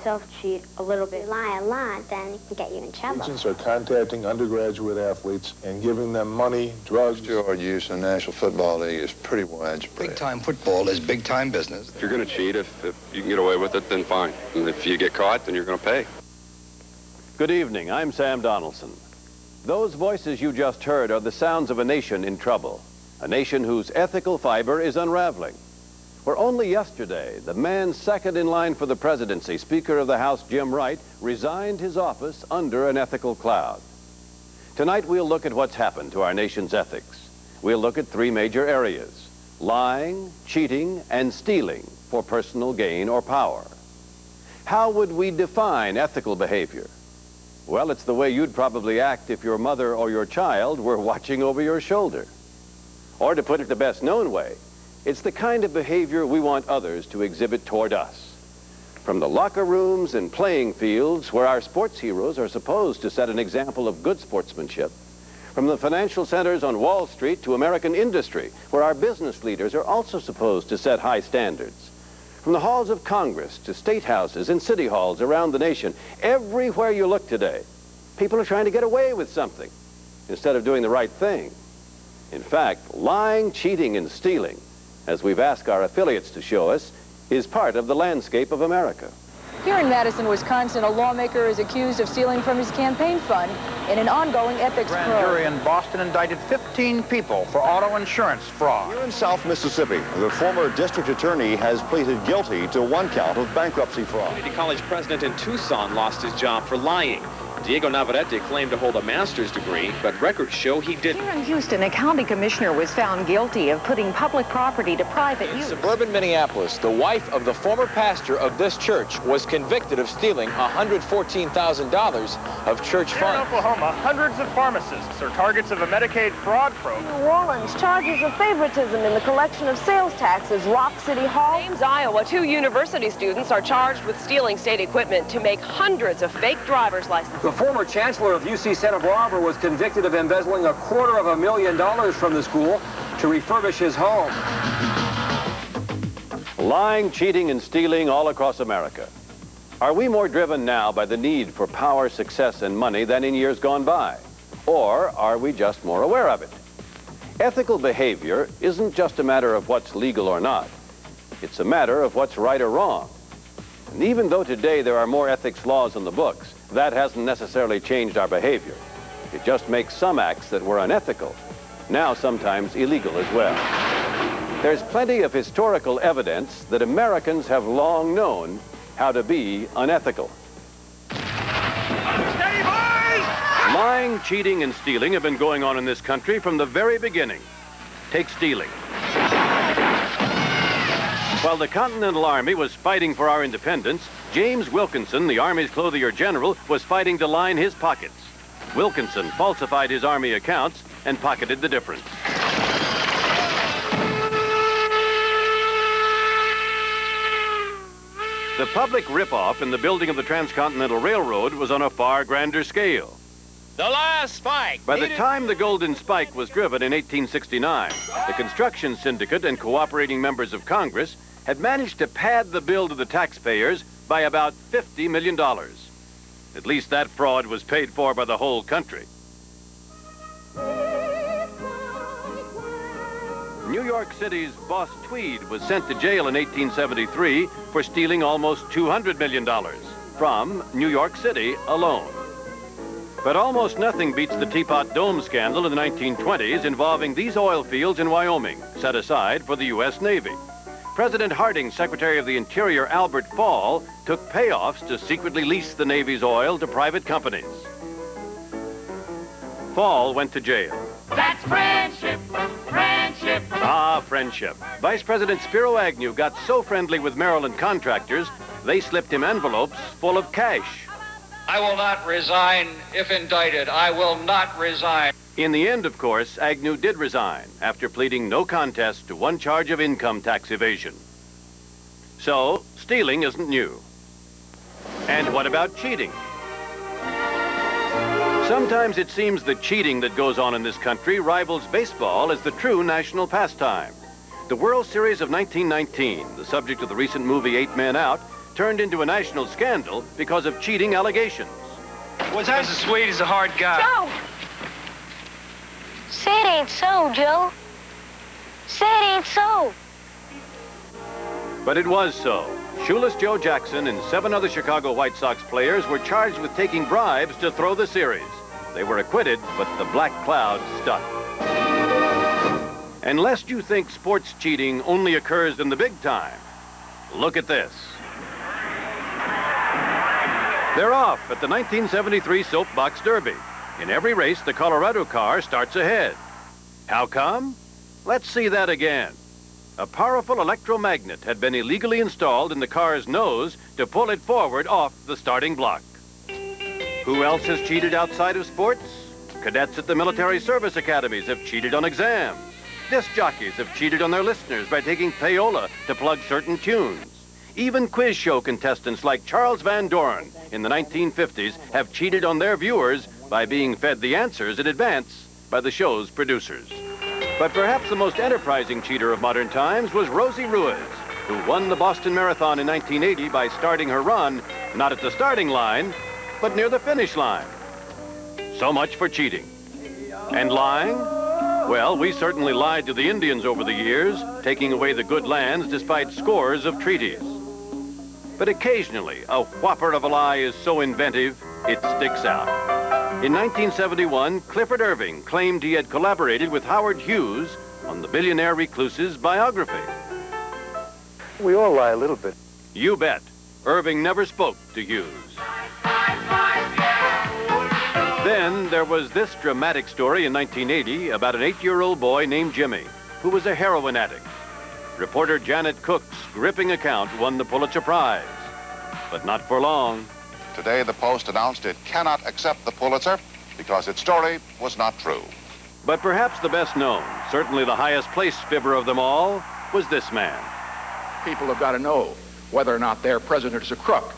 self-cheat a little bit. Lie a lot, then it can get you in trouble. Agents are contacting undergraduate athletes and giving them money, drugs. Drug use in the National Football League is pretty widespread. Big-time football is big-time business. If you're going to cheat, if you can get away with it, then fine. And if you get caught, then you're going to pay. Good evening. I'm Sam Donaldson. Those voices you just heard are the sounds of a nation in trouble, a nation whose ethical fiber is unraveling. For only yesterday, the man second in line for the presidency, Speaker of the House Jim Wright, resigned his office under an ethical cloud. Tonight, we'll look at what's happened to our nation's ethics. We'll look at three major areas: lying, cheating, and stealing for personal gain or power. How would we define ethical behavior? Well, it's the way you'd probably act if your mother or your child were watching over your shoulder. Or to put it the best known way, it's the kind of behavior we want others to exhibit toward us. From the locker rooms and playing fields where our sports heroes are supposed to set an example of good sportsmanship, from the financial centers on Wall Street to American industry, where our business leaders are also supposed to set high standards, from the halls of Congress to state houses and city halls around the nation, everywhere you look today, people are trying to get away with something instead of doing the right thing. In fact, lying, cheating, and stealing, as we've asked our affiliates to show us, is part of the landscape of America. Here in Madison, Wisconsin, a lawmaker is accused of stealing from his campaign fund in an ongoing ethics probe. Grand jury in Boston indicted 15 people for auto insurance fraud. Here in South Mississippi, the former district attorney has pleaded guilty to one count of bankruptcy fraud. Community college president in Tucson lost his job for lying. Diego Navarrete claimed to hold a master's degree, but records show he didn't. Here in Houston, a county commissioner was found guilty of putting public property to private use. In suburban Minneapolis, the wife of the former pastor of this church was convicted of stealing $114,000 of church funds. Here in Oklahoma, hundreds of pharmacists are targets of a Medicaid fraud probe. New Orleans, charges of favoritism in the collection of sales taxes rock City Hall. Ames, Iowa, 2 university students are charged with stealing state equipment to make hundreds of fake driver's licenses. The former chancellor of UC Santa Barbara was convicted of embezzling $250,000 from the school to refurbish his home. Lying, cheating, and stealing all across America. Are we more driven now by the need for power, success, and money than in years gone by? Or are we just more aware of it? Ethical behavior isn't just a matter of what's legal or not. It's a matter of what's right or wrong. And even though today there are more ethics laws in the books, that hasn't necessarily changed our behavior. It just makes some acts that were unethical now sometimes illegal as well. There's plenty of historical evidence that Americans have long known how to be unethical. Steady, boys! Lying, cheating, and stealing have been going on in this country from the very beginning. Take stealing. While the Continental Army was fighting for our independence, James Wilkinson, the Army's clothier general, was fighting to line his pockets. Wilkinson falsified his Army accounts and pocketed the difference. The public ripoff in the building of the Transcontinental Railroad was on a far grander scale. The last spike. By the time the Golden Spike was driven in 1869, the construction syndicate and cooperating members of Congress had managed to pad the bill to the taxpayers by about $50 million. At least that fraud was paid for by the whole country. New York City's boss Tweed was sent to jail in 1873 for stealing almost $200 million from New York City alone. But almost nothing beats the Teapot Dome scandal in the 1920s involving these oil fields in Wyoming, set aside for the U.S. Navy. President Harding's Secretary of the Interior, Albert Fall, took payoffs to secretly lease the Navy's oil to private companies. Fall went to jail. That's friendship, friendship. Ah, friendship. Vice President Spiro Agnew got so friendly with Maryland contractors, they slipped him envelopes full of cash. I will not resign if indicted. I will not resign. In the end, of course, Agnew did resign after pleading no contest to one charge of income tax evasion. So, stealing isn't new. And what about cheating? Sometimes it seems the cheating that goes on in this country rivals baseball as the true national pastime. The World Series of 1919, the subject of the recent movie 8 Men Out, turned into a national scandal because of cheating allegations. Was that as sweet as a hard guy? Joe! Say it ain't so, Joe. Say it ain't so. But it was so. Shoeless Joe Jackson and 7 other Chicago White Sox players were charged with taking bribes to throw the series. They were acquitted, but the black cloud stuck. And lest you think sports cheating only occurs in the big time, look at this. They're off at the 1973 Soapbox Derby. In every race, the Colorado car starts ahead. How come? Let's see that again. A powerful electromagnet had been illegally installed in the car's nose to pull it forward off the starting block. Who else has cheated outside of sports? Cadets at the military service academies have cheated on exams. Disc jockeys have cheated on their listeners by taking payola to plug certain tunes. Even quiz show contestants like Charles Van Doren in the 1950s have cheated on their viewers by being fed the answers in advance by the show's producers. But perhaps the most enterprising cheater of modern times was Rosie Ruiz, who won the Boston Marathon in 1980 by starting her run not at the starting line, but near the finish line. So much for cheating. And lying? Well, we certainly lied to the Indians over the years, taking away the good lands despite scores of treaties. But occasionally, a whopper of a lie is so inventive, it sticks out. In 1971, Clifford Irving claimed he had collaborated with Howard Hughes on the billionaire recluse's biography. We all lie a little bit. You bet. Irving never spoke to Hughes. Then there was this dramatic story in 1980 about an 8-year-old boy named Jimmy, who was a heroin addict. Reporter Janet Cook's gripping account won the Pulitzer Prize, but not for long. Today, the Post announced it cannot accept the Pulitzer because its story was not true. But perhaps the best known, certainly the highest placed fibber of them all, was this man. People have got to know whether or not their president is a crook.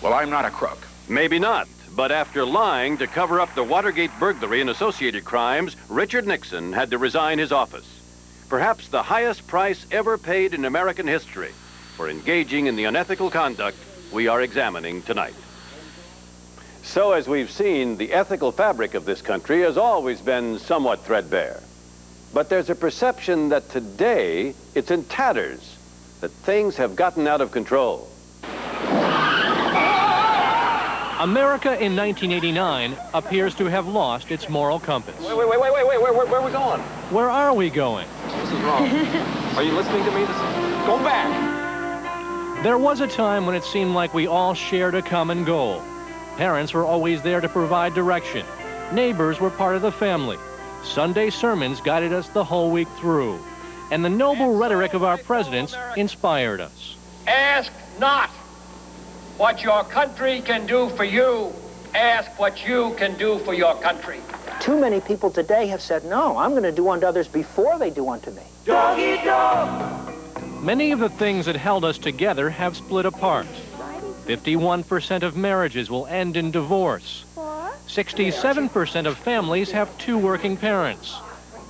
Well, I'm not a crook. Maybe not, but after lying to cover up the Watergate burglary and associated crimes, Richard Nixon had to resign his office. Perhaps the highest price ever paid in American history for engaging in the unethical conduct we are examining tonight. So as we've seen, the ethical fabric of this country has always been somewhat threadbare. But there's a perception that today it's in tatters, that things have gotten out of control. America in 1989 appears to have lost its moral compass. Wait, where are we going? Where are we going? This is wrong. Are you listening to me? Go back. There was a time when it seemed like we all shared a common goal. Parents were always there to provide direction. Neighbors were part of the family. Sunday sermons guided us the whole week through. And the noble rhetoric of our presidents inspired us. Ask not what your country can do for you. Ask what you can do for your country. Too many people today have said, no, I'm going to do unto others before they do unto me. Dog eat dog. Many of the things that held us together have split apart. 51% of marriages will end in divorce. 67% of families have 2 working parents.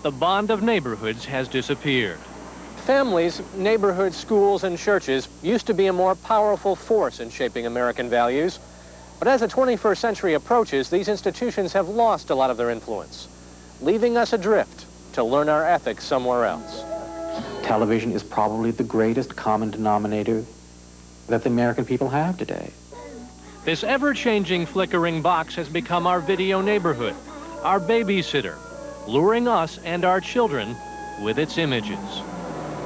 The bond of neighborhoods has disappeared. Families, neighborhoods, schools, and churches used to be a more powerful force in shaping American values. But as the 21st century approaches, these institutions have lost a lot of their influence, leaving us adrift to learn our ethics somewhere else. Television is probably the greatest common denominator that the American people have today. This ever-changing flickering box has become our video neighborhood, our babysitter, luring us and our children with its images.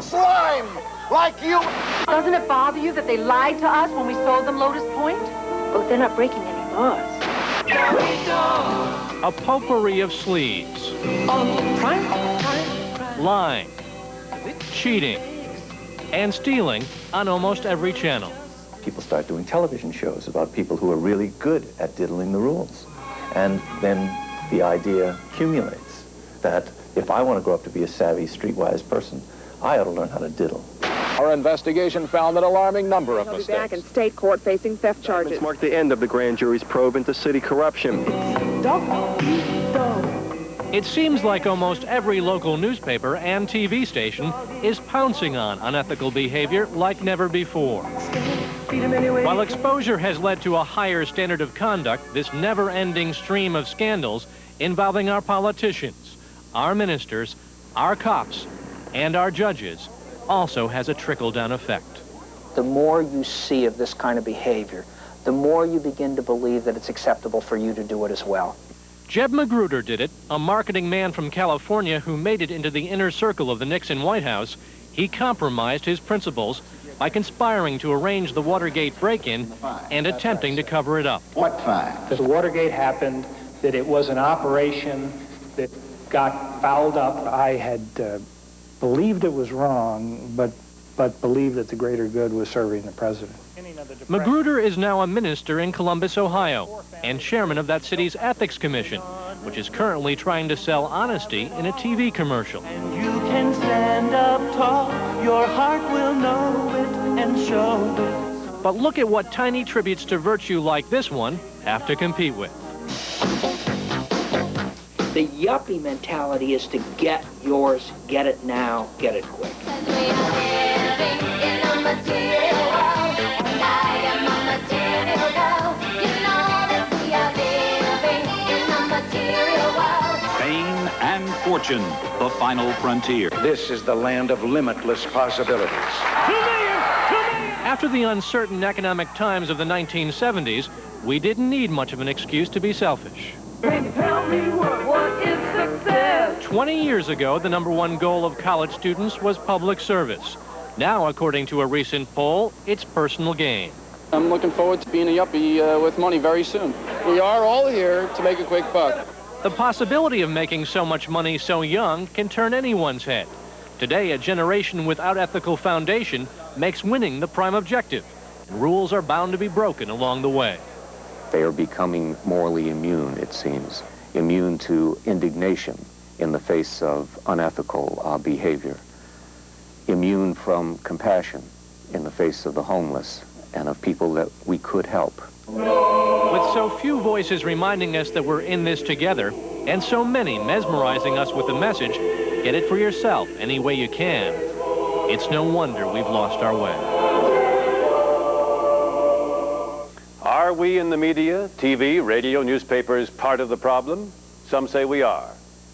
Slime, like you. Doesn't it bother you that they lied to us when we sold them Lotus Point? But they're not breaking any laws. A potpourri of sleaze, lying, cheating, and stealing on almost every channel. People start doing television shows about people who are really good at diddling the rules. And then the idea accumulates that if I want to grow up to be a savvy, streetwise person, I ought to learn how to diddle. Our investigation found an alarming number of mistakes. He'll be back in state court facing theft charges. This marked the end of the grand jury's probe into city corruption. It seems like almost every local newspaper and TV station is pouncing on unethical behavior like never before. treat him any way While you can. exposure has led to a higher standard of conduct, this never-ending stream of scandals involving our politicians, our ministers, our cops, and our judges also has a trickle-down effect. The more you see of this kind of behavior, the more you begin to believe that it's acceptable for you to do it as well. Jeb Magruder did it, a marketing man from California who made it into the inner circle of the Nixon White House. He compromised his principles by conspiring to arrange the Watergate break-in and attempting to cover it up. What fine? That Watergate happened, that it was an operation that got fouled up. I had believed it was wrong, but believed that the greater good was serving the president. Magruder is now a minister in Columbus, Ohio, and chairman of that city's Ethics Commission, which is currently trying to sell honesty in a TV commercial. And you can stand up tall, your heart will know it and show it. But look at what tiny tributes to virtue like this one have to compete with. The yuppie mentality is to get yours, get it now, get it quick. Fame and fortune, the final frontier. This is the land of limitless possibilities. After the uncertain economic times of the 1970s, we didn't need much of an excuse to be selfish. Tell me what is success? 20 years ago, the #1 goal of college students was public service. Now, according to a recent poll, it's personal gain. I'm looking forward to being a yuppie with money very soon. We are all here to make a quick buck. The possibility of making so much money so young can turn anyone's head. Today, a generation without ethical foundation makes winning the prime objective, and rules are bound to be broken along the way. They are becoming morally immune, it seems, immune to indignation in the face of unethical behavior, immune from compassion in the face of the homeless and of people that we could help. With so few voices reminding us that we're in this together, and so many mesmerizing us with the message, get it for yourself any way you can, it's no wonder we've lost our way. Are we in the media, TV, radio, newspapers part of the problem? Some say we are,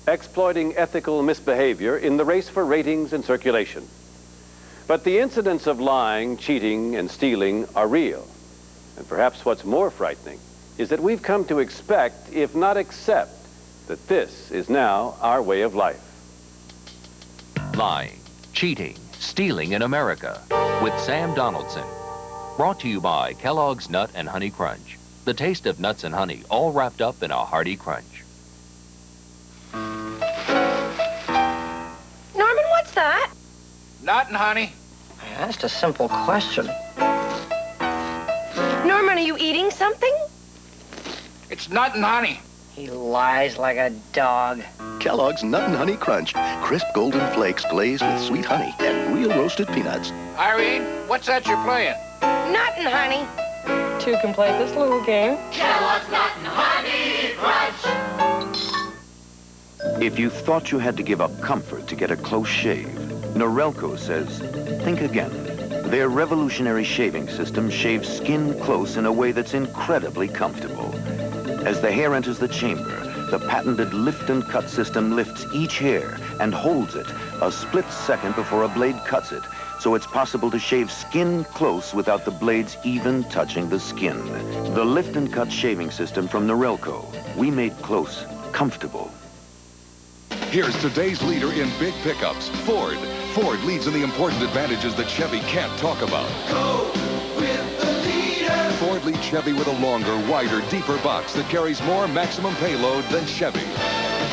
exploiting ethical misbehavior in the race for ratings and circulation. But the incidents of lying, cheating, and stealing are real. And perhaps what's more frightening is that we've come to expect, if not accept, that this is now our way of life. Lying, cheating, stealing in America with Sam Donaldson. Brought to you by Kellogg's Nut and Honey Crunch. The taste of nuts and honey all wrapped up in a hearty crunch. Norman, what's that? Nut and honey. I asked a simple question. Norman, are you eating something? It's nut and honey. He lies like a dog. Kellogg's Nut and Honey Crunch. Crisp golden flakes glazed with sweet honey and real roasted peanuts. Irene, what's that you're playing? Nut and honey. Two can play this little game. Kellogg's Nut and Honey Crunch. If you thought you had to give up comfort to get a close shave, Norelco says, think again. Their revolutionary shaving system shaves skin close in a way that's incredibly comfortable. As the hair enters the chamber, the patented lift and cut system lifts each hair and holds it a split second before a blade cuts it, so it's possible to shave skin close without the blades even touching the skin. The lift and cut shaving system from Norelco. We made close comfortable. Here's today's leader in big pickups, Ford. Ford leads in the important advantages that Chevy can't talk about. Go with the leader. Ford leads Chevy with a longer, wider, deeper box that carries more maximum payload than Chevy.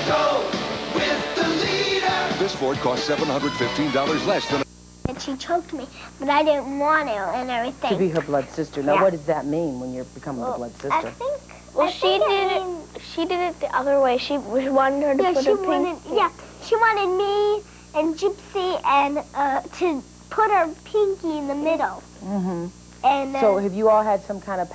Go with the leader. This Ford costs $715 less than... And she choked me, but I didn't want to and everything. To be her blood sister. Now, Yeah. what does that mean when you're becoming the blood sister? I think. Well, she did it the other way. She wanted her to put her pinky. Yeah, she wanted me and Gypsy and to put her pinky in the middle. Mm-hmm. And so have you all had some kind of